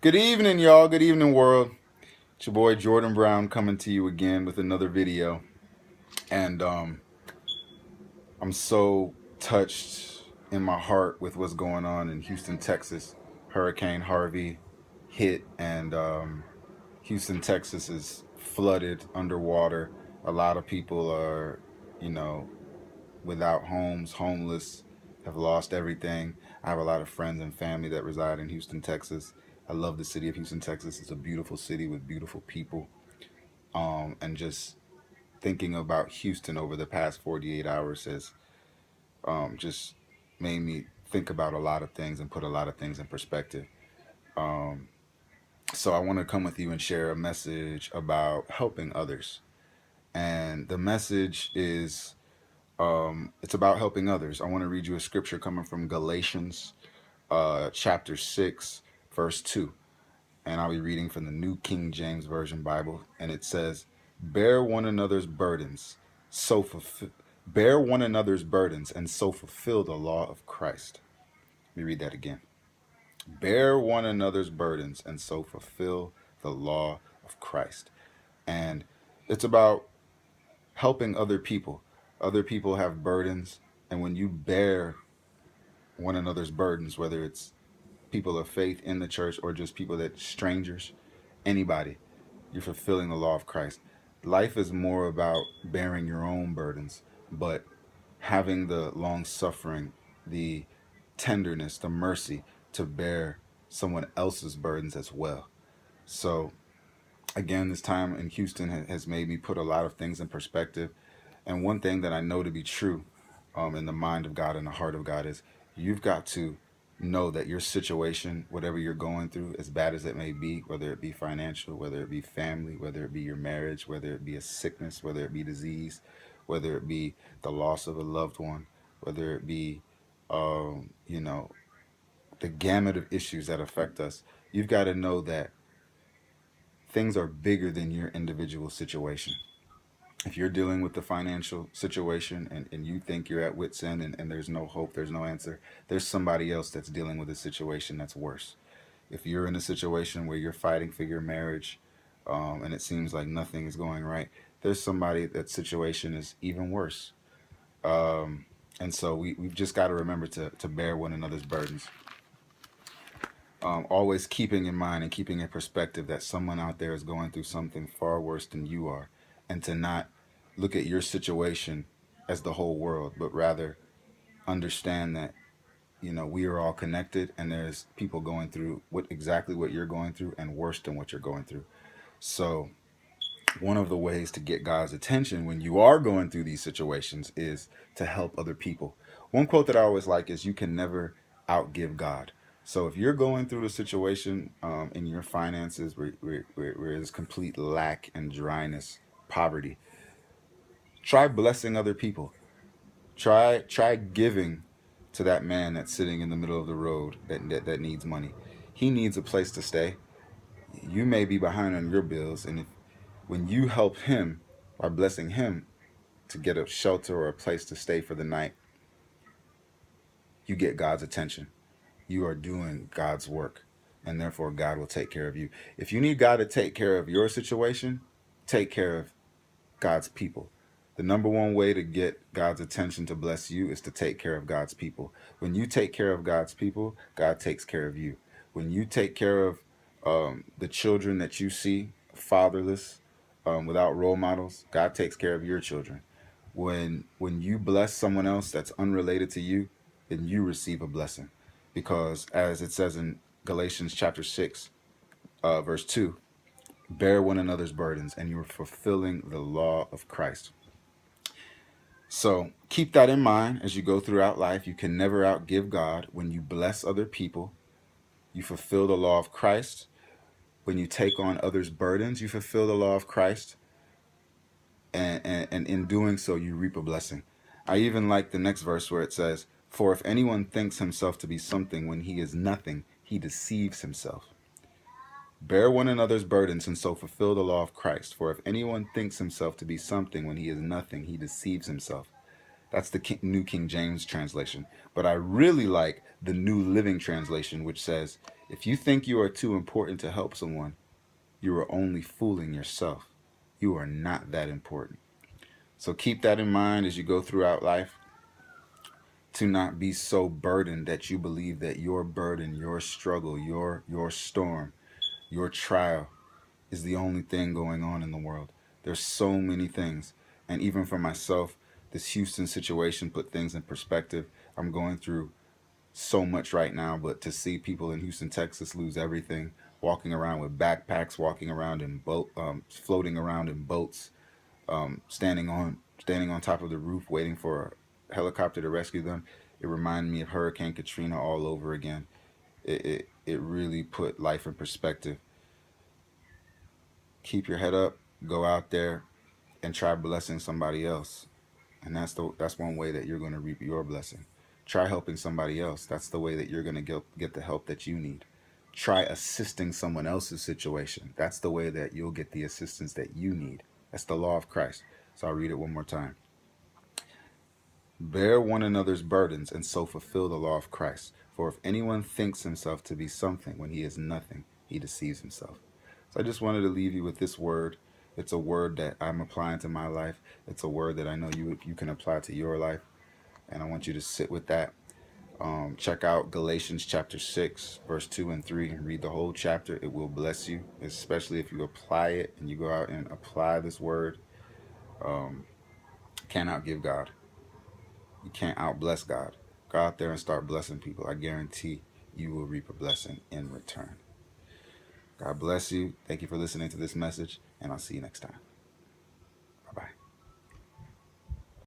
Good evening, y'all. Good evening, world. It's your boy Jordan Brown coming to you again with another video. And I'm so touched in my heart with what's going on in Houston, Texas. Hurricane Harvey hit, and Houston, Texas is flooded underwater. A lot of people are, you know, without homes, homeless, have lost everything. I have a lot of friends and family that reside in Houston, Texas. I love the city of Houston, Texas. It's a beautiful city with beautiful people. And just thinking about Houston over the past 48 hours has just made me think about a lot of things and put a lot of things in perspective. Um, so I want to come with you and share a message about helping others. And the message is it's about helping others. I want to read you a scripture coming from Galatians chapter 6, verse 2. And I'll be reading from the New King James Version Bible. And it says, Bear one another's burdens, so fulfill, bear one another's burdens, and so fulfill the law of Christ. Let me read that again. Bear one another's burdens, and so fulfill the law of Christ. And it's about helping other people. Other people have burdens, and when you bear one another's burdens, whether it's people of faith in the church or just people that strangers, anybody, you're fulfilling the law of Christ. Life is more about bearing your own burdens, but having the long suffering, the tenderness, the mercy to bear someone else's burdens as well. So again, this time in Houston has made me put a lot of things in perspective. And one thing that I know to be true in the mind of God and the heart of God is you've got to know that your situation, whatever you're going through, as bad as it may be, whether it be financial, whether it be family, whether it be your marriage, whether it be a sickness, whether it be disease, whether it be the loss of a loved one, whether it be, you know, the gamut of issues that affect us, you've got to know that things are bigger than your individual situation. If you're dealing with the financial situation and you think you're at wit's end and there's no hope, there's no answer, there's somebody else that's dealing with a situation that's worse. If you're in a situation where you're fighting for your marriage and it seems like nothing is going right, there's somebody that situation is even worse. And so we've just got to remember to bear one another's burdens. Always keeping in mind and keeping in perspective that someone out there is going through something far worse than you are, and to not look at your situation as the whole world, but rather understand that we are all connected, and there's people going through exactly what you're going through and worse than what you're going through. So one of the ways to get God's attention when you are going through these situations is to help other people. One quote that I always like is, "You can never outgive God." So if you're going through a situation in your finances where there's complete lack and dryness, poverty, try blessing other people. Try giving to that man that's sitting in the middle of the road that needs money. He needs a place to stay. You may be behind on your bills, and if when you help him by blessing him to get a shelter or a place to stay for the night, you get God's attention. You are doing God's work, and therefore God will take care of you. If you need God to take care of your situation, take care of God's people. The number one way to get God's attention to bless you is to take care of God's people. When you take care of God's people, God takes care of you. When you take care of the children that you see fatherless, without role models, God takes care of your children. When you bless someone else that's unrelated to you, then you receive a blessing, because as it says in Galatians chapter 6, verse 2, bear one another's burdens, and you're fulfilling the law of Christ. So keep that in mind as you go throughout life. You can never outgive God. When you bless other people, you fulfill the law of Christ. When you take on others' burdens, you fulfill the law of Christ. And in doing so, you reap a blessing. I even like the next verse where it says, "For if anyone thinks himself to be something when he is nothing, he deceives himself. Bear one another's burdens and so fulfill the law of Christ. For if anyone thinks himself to be something when he is nothing, he deceives himself." That's the New King James translation. But I really like the New Living Translation, which says, If you think you are too important to help someone, you are only fooling yourself. You are not that important. So keep that in mind as you go throughout life. To not be so burdened that you believe that your burden, your struggle, your storm, your trial is the only thing going on in the world. There's so many things. And even for myself, this Houston situation put things in perspective. I'm going through so much right now, but to see people in Houston, Texas lose everything, walking around with backpacks, walking around in floating around in boats, standing on top of the roof waiting for a helicopter to rescue them. It reminded me of Hurricane Katrina all over again. It really put life in perspective. Keep your head up, go out there and try blessing somebody else. And that's one way that you're going to reap your blessing. Try helping somebody else. That's the way that you're going to get the help that you need. Try assisting someone else's situation. That's the way that you'll get the assistance that you need. That's the law of Christ. So I'll read it one more time. Bear one another's burdens and so fulfill the law of Christ. For if anyone thinks himself to be something when he is nothing, he deceives himself. So I just wanted to leave you with this word. It's a word that I'm applying to my life. It's a word that I know you can apply to your life. And I want you to sit with that. Check out Galatians chapter 6, verse 2 and 3, and read the whole chapter. It will bless you, especially if you apply it and you go out and apply this word. Can't outgive God. You can't outbless God. Go out there and start blessing people. I guarantee you will reap a blessing in return. God bless you. Thank you for listening to this message, and I'll see you next time.